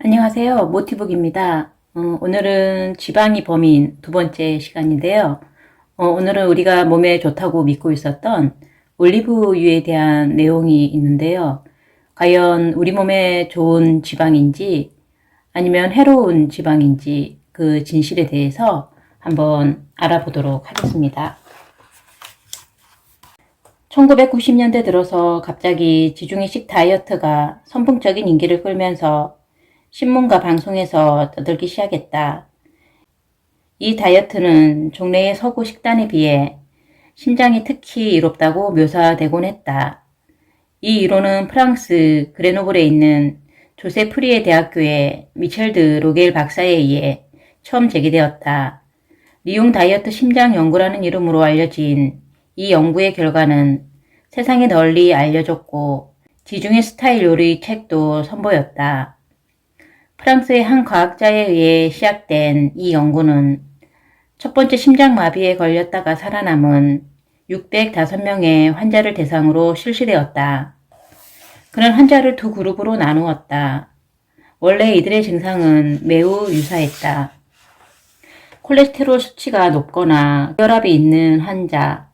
안녕하세요. 모티북입니다. 오늘은 지방이 범인 두 번째 시간인데요. 오늘은 우리가 몸에 좋다고 믿고 있었던 올리브유에 대한 내용이 있는데요. 과연 우리 몸에 좋은 지방인지 아니면 해로운 지방인지 그 진실에 대해서 한번 알아보도록 하겠습니다. 1990년대 들어서 갑자기 지중해식 다이어트가 선풍적인 인기를 끌면서 신문과 방송에서 떠들기 시작했다. 이 다이어트는 종래의 서구 식단에 비해 신장이 특히 이롭다고 묘사되곤 했다. 이 이론은 프랑스 그레노블에 있는 조세 프리에 대학교의 미첼드 로겔 박사에 의해 처음 제기되었다. 리옹 다이어트 심장 연구라는 이름으로 알려진 이 연구의 결과는 세상에 널리 알려졌고 지중해 스타일 요리 책도 선보였다. 프랑스의 한 과학자에 의해 시작된 이 연구는 첫 번째 심장마비에 걸렸다가 살아남은 605명의 환자를 대상으로 실시되었다. 그런 환자를 두 그룹으로 나누었다. 원래 이들의 증상은 매우 유사했다. 콜레스테롤 수치가 높거나 혈압이 있는 환자,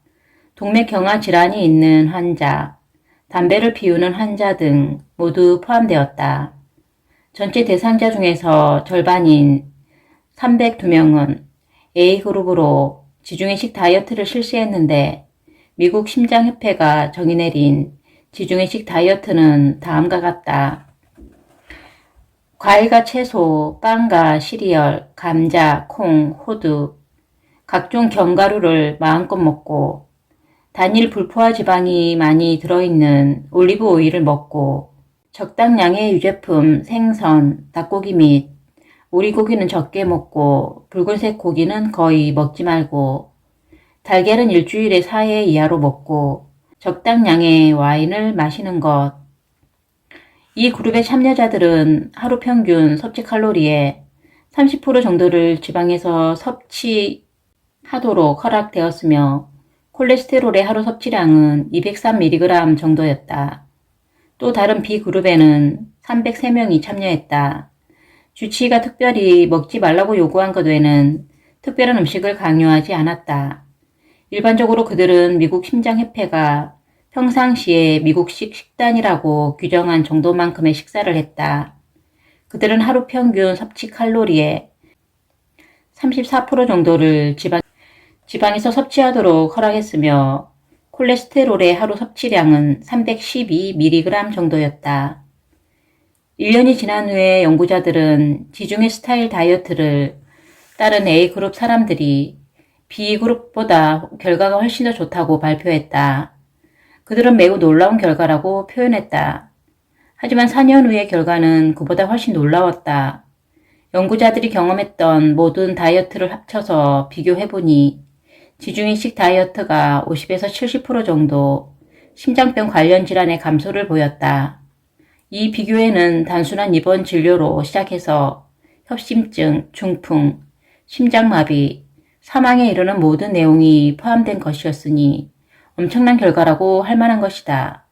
동맥경화 질환이 있는 환자, 담배를 피우는 환자 등 모두 포함되었다. 전체 대상자 중에서 절반인 302명은 A그룹으로 지중해식 다이어트를 실시했는데 미국 심장협회가 정의내린 지중해식 다이어트는 다음과 같다. 과일과 채소, 빵과 시리얼, 감자, 콩, 호두, 각종 견과류를 마음껏 먹고 단일 불포화 지방이 많이 들어있는 올리브 오일을 먹고 적당량의 유제품, 생선, 닭고기 및 오리고기는 적게 먹고 붉은색 고기는 거의 먹지 말고 달걀은 일주일에 4회 이하로 먹고 적당량의 와인을 마시는 것. 이 그룹의 참여자들은 하루 평균 섭취 칼로리의 30% 정도를 지방에서 섭취하도록 허락되었으며 콜레스테롤의 하루 섭취량은 203mg 정도였다. 또 다른 B그룹에는 303명이 참여했다. 주치의가 특별히 먹지 말라고 요구한 것 외에는 특별한 음식을 강요하지 않았다. 일반적으로 그들은 미국 심장협회가 평상시에 미국식 식단이라고 규정한 정도만큼의 식사를 했다. 그들은 하루 평균 섭취 칼로리의 34% 정도를 지방에서 섭취하도록 허락했으며 콜레스테롤의 하루 섭취량은 312mg 정도였다. 1년이 지난 후에 연구자들은 지중해 스타일 다이어트를 따른 A그룹 사람들이 B그룹보다 결과가 훨씬 더 좋다고 발표했다. 그들은 매우 놀라운 결과라고 표현했다. 하지만 4년 후의 결과는 그보다 훨씬 놀라웠다. 연구자들이 경험했던 모든 다이어트를 합쳐서 비교해보니 지중해식 다이어트가 50에서 70% 정도 심장병 관련 질환의 감소를 보였다. 이 비교에는 단순한 입원 진료로 시작해서 협심증, 중풍, 심장마비, 사망에 이르는 모든 내용이 포함된 것이었으니 엄청난 결과라고 할 만한 것이다.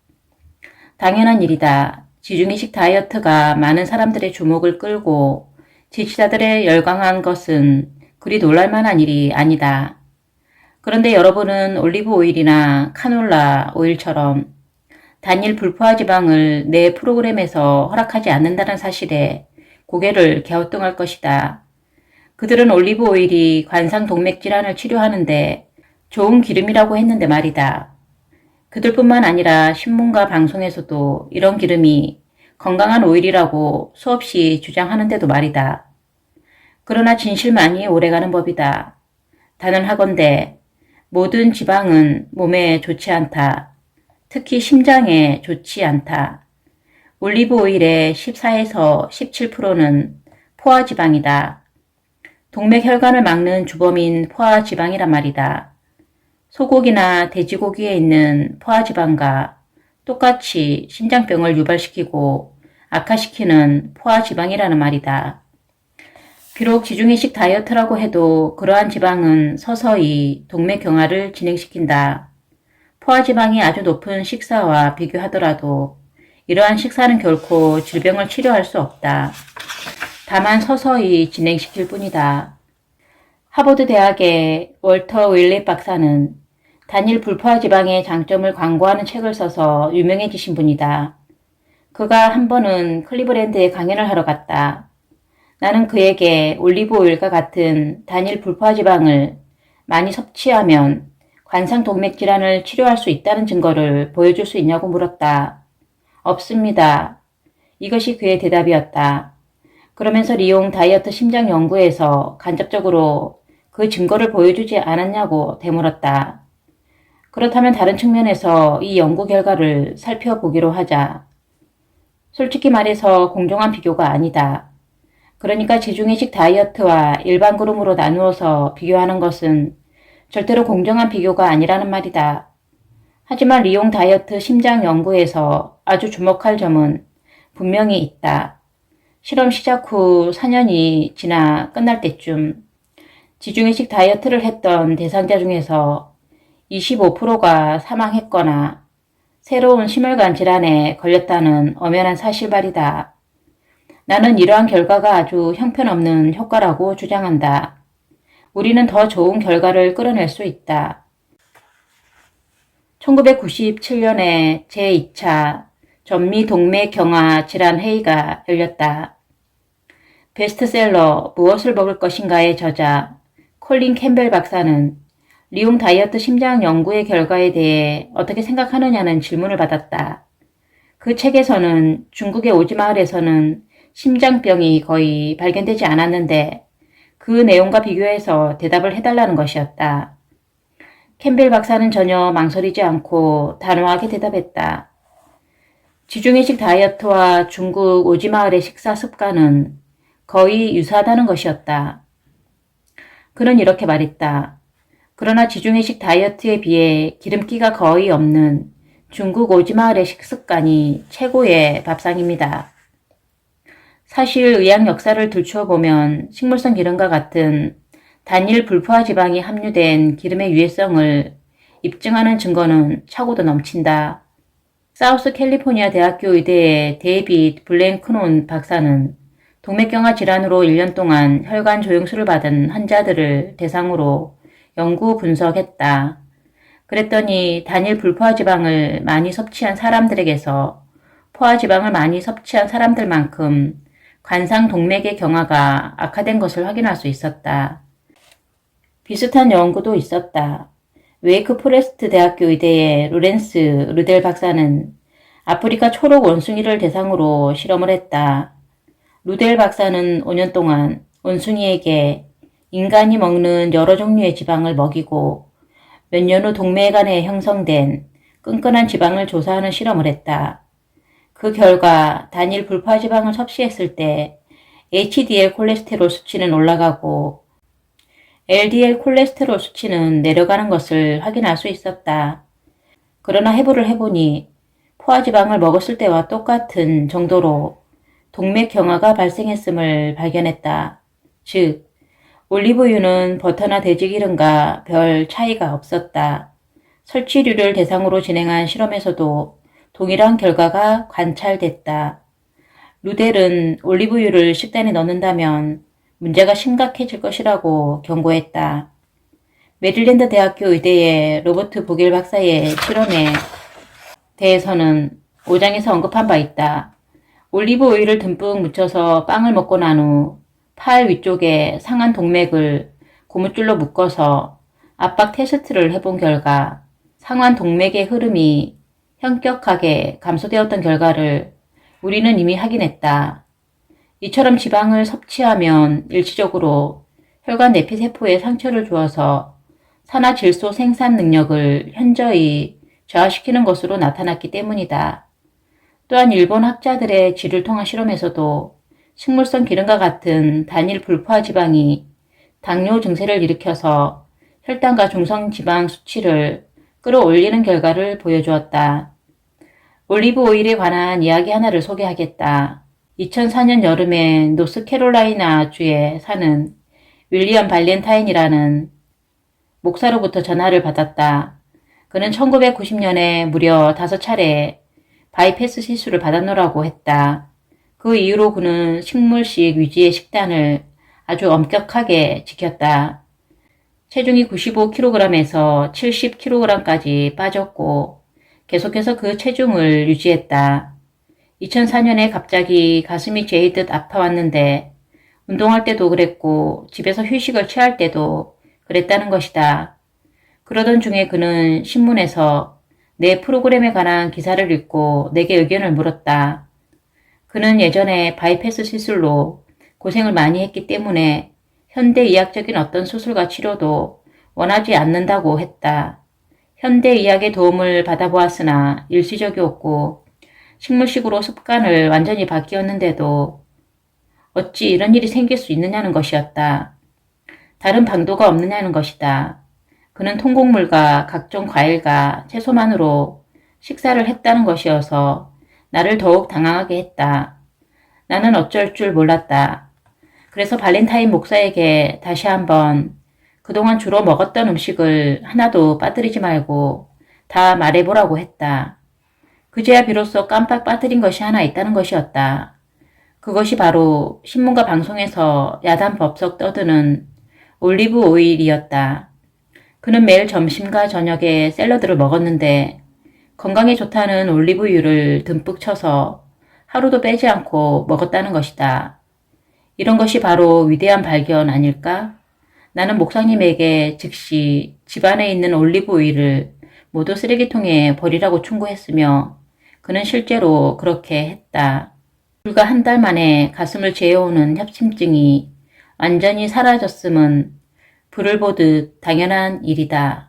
당연한 일이다. 지중해식 다이어트가 많은 사람들의 주목을 끌고 지지자들의 열광한 것은 그리 놀랄만한 일이 아니다. 그런데 여러분은 올리브 오일이나 카놀라 오일처럼 단일 불포화 지방을 내 프로그램에서 허락하지 않는다는 사실에 고개를 갸우뚱할 것이다. 그들은 올리브 오일이 관상 동맥 질환을 치료하는데 좋은 기름이라고 했는데 말이다. 그들뿐만 아니라 신문과 방송에서도 이런 기름이 건강한 오일이라고 수없이 주장하는데도 말이다. 그러나 진실만이 오래가는 법이다. 단언하건대 모든 지방은 몸에 좋지 않다. 특히 심장에 좋지 않다. 올리브 오일의 14에서 17%는 포화지방이다. 동맥혈관을 막는 주범인 포화지방이란 말이다. 소고기나 돼지고기에 있는 포화지방과 똑같이 심장병을 유발시키고 악화시키는 포화지방이라는 말이다. 비록 지중해식 다이어트라고 해도 그러한 지방은 서서히 동맥경화를 진행시킨다. 포화지방이 아주 높은 식사와 비교하더라도 이러한 식사는 결코 질병을 치료할 수 없다. 다만 서서히 진행시킬 뿐이다. 하버드 대학의 월터 윌렛 박사는 단일 불포화 지방의 장점을 광고하는 책을 써서 유명해지신 분이다. 그가 한 번은 클리브랜드에 강연을 하러 갔다. 나는 그에게 올리브 오일과 같은 단일 불포화 지방을 많이 섭취하면 관상동맥 질환을 치료할 수 있다는 증거를 보여줄 수 있냐고 물었다. 없습니다. 이것이 그의 대답이었다. 그러면서 리옹 다이어트 심장 연구에서 간접적으로 그 증거를 보여주지 않았냐고 되물었다. 그렇다면 다른 측면에서 이 연구 결과를 살펴보기로 하자. 솔직히 말해서 공정한 비교가 아니다. 그러니까 지중해식 다이어트와 일반 그룹으로 나누어서 비교하는 것은 절대로 공정한 비교가 아니라는 말이다. 하지만 리옹 다이어트 심장 연구에서 아주 주목할 점은 분명히 있다. 실험 시작 후 4년이 지나 끝날 때쯤 지중해식 다이어트를 했던 대상자 중에서 25%가 사망했거나 새로운 심혈관 질환에 걸렸다는 엄연한 사실발이다. 나는 이러한 결과가 아주 형편없는 효과라고 주장한다. 우리는 더 좋은 결과를 끌어낼 수 있다. 1997년에 제2차 전미동맥경화 질환회의가 열렸다. 베스트셀러 무엇을 먹을 것인가의 저자 콜린 캠벨 박사는 리옹 다이어트 심장 연구의 결과에 대해 어떻게 생각하느냐는 질문을 받았다. 그 책에서는 중국의 오지마을에서는 심장병이 거의 발견되지 않았는데 그 내용과 비교해서 대답을 해달라는 것이었다. 캠벨 박사는 전혀 망설이지 않고 단호하게 대답했다. 지중해식 다이어트와 중국 오지마을의 식사 습관은 거의 유사하다는 것이었다. 그는 이렇게 말했다. 그러나 지중해식 다이어트에 비해 기름기가 거의 없는 중국 오지마을의 식습관이 최고의 밥상입니다. 사실 의학 역사를 들추어보면 식물성 기름과 같은 단일 불포화 지방이 함유된 기름의 유해성을 입증하는 증거는 차고도 넘친다. 사우스 캘리포니아 대학교 의대의 데이빗 블랭크논 박사는 동맥경화 질환으로 1년 동안 혈관 조영술을 받은 환자들을 대상으로 연구 분석했다. 그랬더니 단일 불포화 지방을 많이 섭취한 사람들에게서 포화 지방을 많이 섭취한 사람들만큼 관상 동맥의 경화가 악화된 것을 확인할 수 있었다. 비슷한 연구도 있었다. 웨이크 포레스트 대학교 의대의 로렌스 르델 박사는 아프리카 초록 원숭이를 대상으로 실험을 했다. 루델 박사는 5년 동안 원숭이에게 인간이 먹는 여러 종류의 지방을 먹이고 몇 년 후 동맥안에 형성된 끈끈한 지방을 조사하는 실험을 했다. 그 결과 단일 불포화 지방을 섭취했을 때 HDL 콜레스테롤 수치는 올라가고 LDL 콜레스테롤 수치는 내려가는 것을 확인할 수 있었다. 그러나 해부를 해보니 포화지방을 먹었을 때와 똑같은 정도로 동맥 경화가 발생했음을 발견했다. 즉, 올리브유는 버터나 돼지기름과 별 차이가 없었다. 설치류를 대상으로 진행한 실험에서도 동일한 결과가 관찰됐다. 루델은 올리브유를 식단에 넣는다면 문제가 심각해질 것이라고 경고했다. 메릴랜드 대학교 의대의 로버트 보겔 박사의 실험에 대해서는 5장에서 언급한 바 있다. 올리브 오일을 듬뿍 묻혀서 빵을 먹고 난 후 팔 위쪽에 상한 동맥을 고무줄로 묶어서 압박 테스트를 해본 결과 상완 동맥의 흐름이 현격하게 감소되었던 결과를 우리는 이미 확인했다. 이처럼 지방을 섭취하면 일시적으로 혈관 내피세포에 상처를 주어서 산화질소 생산 능력을 현저히 저하시키는 것으로 나타났기 때문이다. 또한 일본 학자들의 쥐를 통한 실험에서도 식물성 기름과 같은 단일 불포화 지방이 당뇨 증세를 일으켜서 혈당과 중성지방 수치를 끌어올리는 결과를 보여주었다. 올리브 오일에 관한 이야기 하나를 소개하겠다. 2004년 여름에 노스캐롤라이나 주에 사는 윌리엄 발렌타인이라는 목사로부터 전화를 받았다. 그는 1990년에 무려 5차례 바이패스 시술을 받았노라고 했다. 그 이후로 그는 식물식 위주의 식단을 아주 엄격하게 지켰다. 체중이 95kg에서 70kg까지 빠졌고 계속해서 그 체중을 유지했다. 2004년에 갑자기 가슴이 죄이듯 아파왔는데 운동할 때도 그랬고 집에서 휴식을 취할 때도 그랬다는 것이다. 그러던 중에 그는 신문에서 내 프로그램에 관한 기사를 읽고 내게 의견을 물었다. 그는 예전에 바이패스 시술로 고생을 많이 했기 때문에 현대의학적인 어떤 수술과 치료도 원하지 않는다고 했다. 현대의학의 도움을 받아보았으나 일시적이었고 식물식으로 습관을 완전히 바뀌었는데도 어찌 이런 일이 생길 수 있느냐는 것이었다. 다른 방도가 없느냐는 것이다. 그는 통곡물과 각종 과일과 채소만으로 식사를 했다는 것이어서 나를 더욱 당황하게 했다. 나는 어쩔 줄 몰랐다. 그래서 발렌타인 목사에게 다시 한번 그동안 주로 먹었던 음식을 하나도 빠뜨리지 말고 다 말해보라고 했다. 그제야 비로소 깜빡 빠뜨린 것이 하나 있다는 것이었다. 그것이 바로 신문과 방송에서 야단법석 떠드는 올리브 오일이었다. 그는 매일 점심과 저녁에 샐러드를 먹었는데 건강에 좋다는 올리브유를 듬뿍 쳐서 하루도 빼지 않고 먹었다는 것이다. 이런 것이 바로 위대한 발견 아닐까? 나는 목사님에게 즉시 집안에 있는 올리브 오일을 모두 쓰레기통에 버리라고 충고했으며 그는 실제로 그렇게 했다. 불과 한 달 만에 가슴을 죄어오는 협심증이 완전히 사라졌음은 불을 보듯 당연한 일이다.